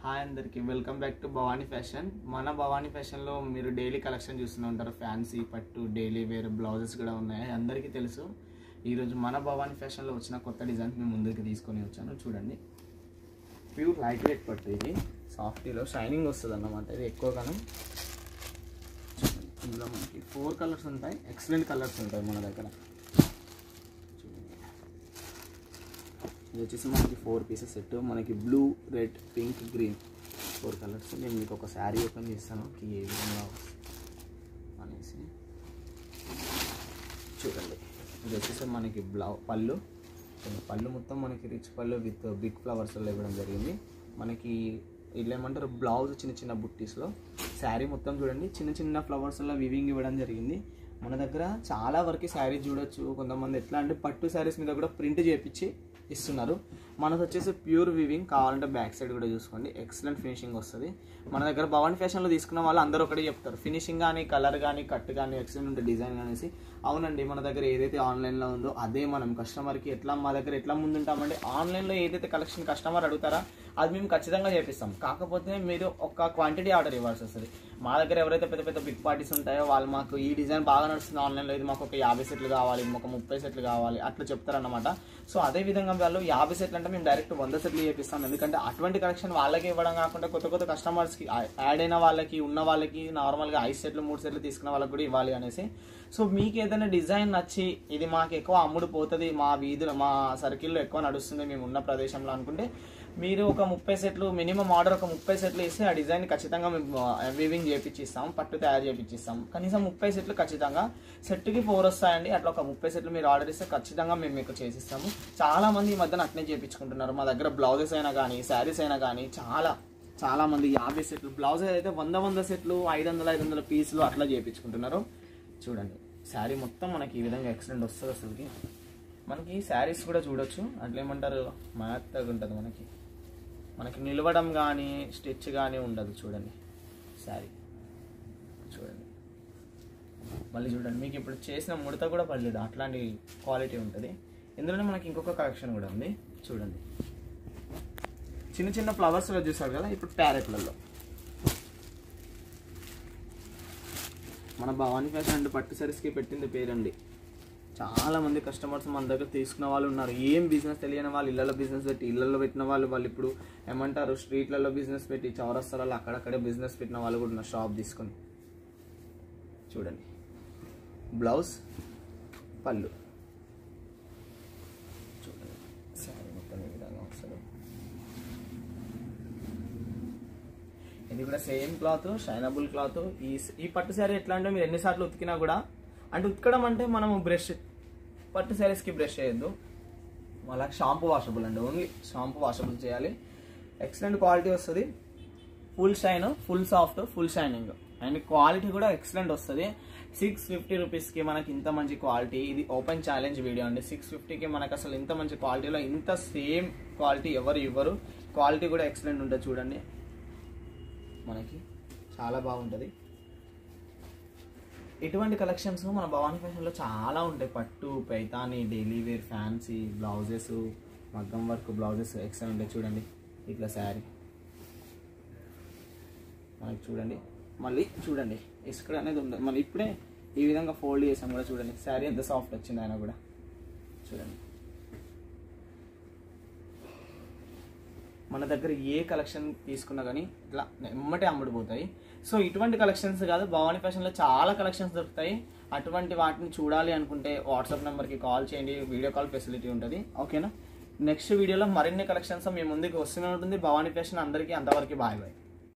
Hi అందరికి welcome back to Bhavani fashion. మన భవానీ ఫ్యాషన్లో మీరు డైలీ కలెక్షన్ చూస్తూనే ఉంటారు. ఫ్యాన్సీ పట్టు డైలీ వేర్ బ్లౌజెస్ కూడా ఉన్నాయి, అందరికీ తెలుసు. ఈరోజు మన భవానీ ఫ్యాషన్లో వచ్చిన కొత్త డిజైన్స్ మేము ముందుకు తీసుకొని వచ్చాను. చూడండి, ప్యూర్ లైట్ వెయిట్ పట్టు, ఇది సాఫ్టీలో షైనింగ్ వస్తుంది అన్నమాట. ఇది ఎక్కువగానం ఇందులో మనకి 4 కలర్స్ ఉంటాయి, ఎక్సలెంట్ కలర్స్ ఉంటాయి మన దగ్గర. ఇది వచ్చేసి మనకి 4 పీసెస్ సెట్. మనకి blue, red, pink, green 4 colours. నేను మీకు ఒక శారీ ఓపెన్ చేస్తాను ఏ విధంగా అనేసి. చూడండి, ఇది వచ్చేసి మనకి పళ్ళు మొత్తం మనకి రిచ్ పళ్ళు విత్ బిగ్ ఫ్లవర్స్లో ఇవ్వడం జరిగింది. మనకి ఇట్లా ఏమంటారు, బ్లౌజ్ చిన్న చిన్న బుట్టీస్లో. శారీ మొత్తం చూడండి చిన్న చిన్న ఫ్లవర్స్లో వివింగ్ ఇవ్వడం జరిగింది. మన దగ్గర చాలా వరకు శారీస్ చూడొచ్చు. కొంతమంది ఎట్లా అంటే పట్టు శారీస్ మీద కూడా ప్రింట్ చేయించి ఇస్తున్నారు. మనకు వచ్చేసి ప్యూర్ వివింగ్. కావాలంటే బ్యాక్ సైడ్ కూడా చూసుకోండి, ఎక్సలెంట్ ఫినిషింగ్ వస్తుంది. మన దగ్గర భవానీ ఫ్యాషన్లో తీసుకున్న వాళ్ళు అందరూ ఒకటే చెప్తారు, ఫినిషింగ్ కానీ, కలర్ కానీ, కట్ కానీ ఎక్సలెంట్ ఉంటుంది, డిజైన్ అనేసి. అవునండి, మన దగ్గర ఏదైతే ఆన్లైన్లో ఉందో అదే మనం కస్టమర్కి మా దగ్గర ఎట్లా ముందుంటామంటే, ఆన్లైన్లో ఏదైతే కలెక్షన్ కస్టమర్ అడుగుతారా అది మేము ఖచ్చితంగా చేపిస్తాం. కాకపోతే మీరు ఒక క్వాంటిటీ ఆర్డర్ ఇవ్వాల్సి వస్తుంది. మా దగ్గర ఎవరైతే పెద్ద పెద్ద బిగ్ పార్టీస్ ఉంటాయో వాళ్ళు మాకు ఈ డిజైన్ బాగా నడుస్తుంది ఆన్లైన్లో, ఇది మాకు ఒక 50 సెట్లు కావాలి, ఒక 30 సెట్లు కావాలి అట్లా చెప్తారన్నమాట. సో అదే విధంగా వాళ్ళు 50 సెట్లు అంటే మేము డైరెక్ట్ 100 సెట్లు చేపిస్తాం. ఎందుకంటే అటువంటి కలెక్షన్ వాళ్ళకి ఇవ్వడం కాకుండా కొత్త కస్టమర్స్కి యాడ్ అయిన వాళ్ళకి, ఉన్న వాళ్ళకి నార్మల్గా 5 సెట్లు 3 సెట్లు తీసుకున్న వాళ్ళకి కూడా ఇవ్వాలి అనేసి. సో మీకు ఏదైనా డిజైన్ నచ్చి ఇది మాకు ఎక్కువ అమ్ముడు పోతుంది, మా వీధిలో మా సర్కిల్లో ఎక్కువ నడుస్తుంది మేము ఉన్న ప్రదేశంలో అనుకుంటే, మీరు ఒక 30 సెట్లు మినిమం ఆర్డర్, ఒక 30 సెట్లు ఇస్తే ఆ డిజైన్ ఖచ్చితంగా మేము వీవింగ్ చేయించిస్తాం, పట్టు తయారు చేయించిస్తాం. కనీసం 30 సెట్లు ఖచ్చితంగా. సెట్కి 4 వస్తాయండి. అట్లా ఒక 30 సెట్లు మీరు ఆర్డర్ ఇస్తే ఖచ్చితంగా మేము మీకు చేసిస్తాము. చాలా మంది ఈ మధ్యన అట్నే చేయించుకుంటున్నారు. మా దగ్గర బ్లౌజెస్ అయినా కానీ, శారీస్ అయినా కానీ చాలా మంది 50 సెట్లు బ్లౌజెస్ అయితే 100 సెట్లు 500 పీసులు అట్లా చేయించుకుంటున్నారు. చూడండి, శారీ మొత్తం మనకి ఈ విధంగా ఎక్సలెంట్ వస్తుంది. అసలుకి మనకి శారీస్ కూడా చూడొచ్చు, అట్లా ఏమంటారు, మెత్తగా ఉంటుంది. మనకి నిలవడం కానీ స్టిచ్ కానీ ఉండదు. చూడండి శారీ, చూడండి మళ్ళీ చూడండి, మీకు ఇప్పుడు చేసిన ముడత కూడా పడలేదు, అట్లాంటి క్వాలిటీ ఉంటుంది. ఇందులోనే మనకి ఇంకొక కలెక్షన్ కూడా ఉంది. చూడండి, చిన్న చిన్న ఫ్లవర్స్లో చూసారు కదా, ఇప్పుడు ప్యారెట్లలో మన భవానీ ఫ్యాషన్ అంటే పట్టు సారీస్కి పెట్టింది పేరండి. చాలా మంది కస్టమర్స్ మన దగ్గర తీసుకున్న వాళ్ళు ఉన్నారు. ఏం బిజినెస్ తెలియని వాళ్ళు ఇళ్లలో బిజినెస్ పెట్టి, ఇళ్లలో పెట్టిన వాళ్ళు ఇప్పుడు ఏమంటారు, స్ట్రీట్లలో బిజినెస్ పెట్టి, చౌరస్తాలలో అక్కడక్కడే బిజినెస్ పెట్టిన వాళ్ళు కూడా ఉన్నారు షాప్ తీసుకొని. చూడండి, బ్లౌజ్, పళ్ళు, చూడండి శారీ మొత్తం ఈ విధంగా వస్తుంది. ఇది కూడా సేమ్ క్లాత్, షైనబుల్ క్లాత్. ఈ పట్టు శారీ ఎట్లా అంటే మీరు ఎన్నిసార్లు ఉతికినా కూడా, అంటే ఉతకడం అంటే మనము బ్రష్, పట్టు శారీస్కి బ్రష్ చేయొద్దు, మళ్ళీ షాంపూ వాషబుల్ అండి, ఓన్లీ షాంపూ వాషబుల్ చేయాలి. ఎక్సలెంట్ క్వాలిటీ వస్తుంది, full shine, full soft, full shining, and quality కూడా ఎక్సలెంట్ వస్తుంది. 650 రూపీస్కి మనకి ఇంత మంచి క్వాలిటీ. ఇది ఓపెన్ ఛాలెంజ్ వీడియో అండి. 650కి మనకు అసలు ఇంత మంచి క్వాలిటీలో ఇంత సేమ్ క్వాలిటీ ఎవరు ఇవ్వరు. క్వాలిటీ కూడా ఎక్సలెంట్ ఉంటుంది. చూడండి, మనకి చాలా బాగుంటుంది. ఇటువంటి కలెక్షన్స్ మన భవానీ ఫ్యాషన్లో చాలా ఉంటాయి. పట్టు, Paithani, daily wear, fancy blouses, మగ్గం వర్క్ బ్లౌజెస్ ఎక్సలెంట్ ఉంటాయి. చూడండి, ఇట్లా శారీ మనకి చూడండి. మళ్ళీ చూడండి, ఇసుక అనేది ఉండదు. మళ్ళీ ఇప్పుడే ఈ విధంగా ఫోల్డ్ చేసాం కూడా. చూడండి శారీ ఎంత సాఫ్ట్ వచ్చింది ఆయన కూడా. చూడండి, మన దగ్గర ఏ కలెక్షన్ తీసుకున్నా కానీ ఇట్లా ఎమ్మటే అమ్ముడుపోతాయి. సో ఇటువంటి కలెక్షన్స్ కాదు, భవానీ ఫ్యాషన్లో చాలా కలెక్షన్స్ దొరుకుతాయి. అటువంటి వాటిని చూడాలి అనుకుంటే వాట్సాప్ నెంబర్కి కాల్ చేయండి, వీడియో కాల్ ఫెసిలిటీ ఉంటుంది. ఓకేనా? నెక్స్ట్ వీడియోలో మరిన్ని కలెక్షన్స్ మీ ముందుకు వస్తూనే ఉంటుంది. భవానీ ఫ్యాషన్ అందరికీ అంతవరకు బాయ్ బాయ్.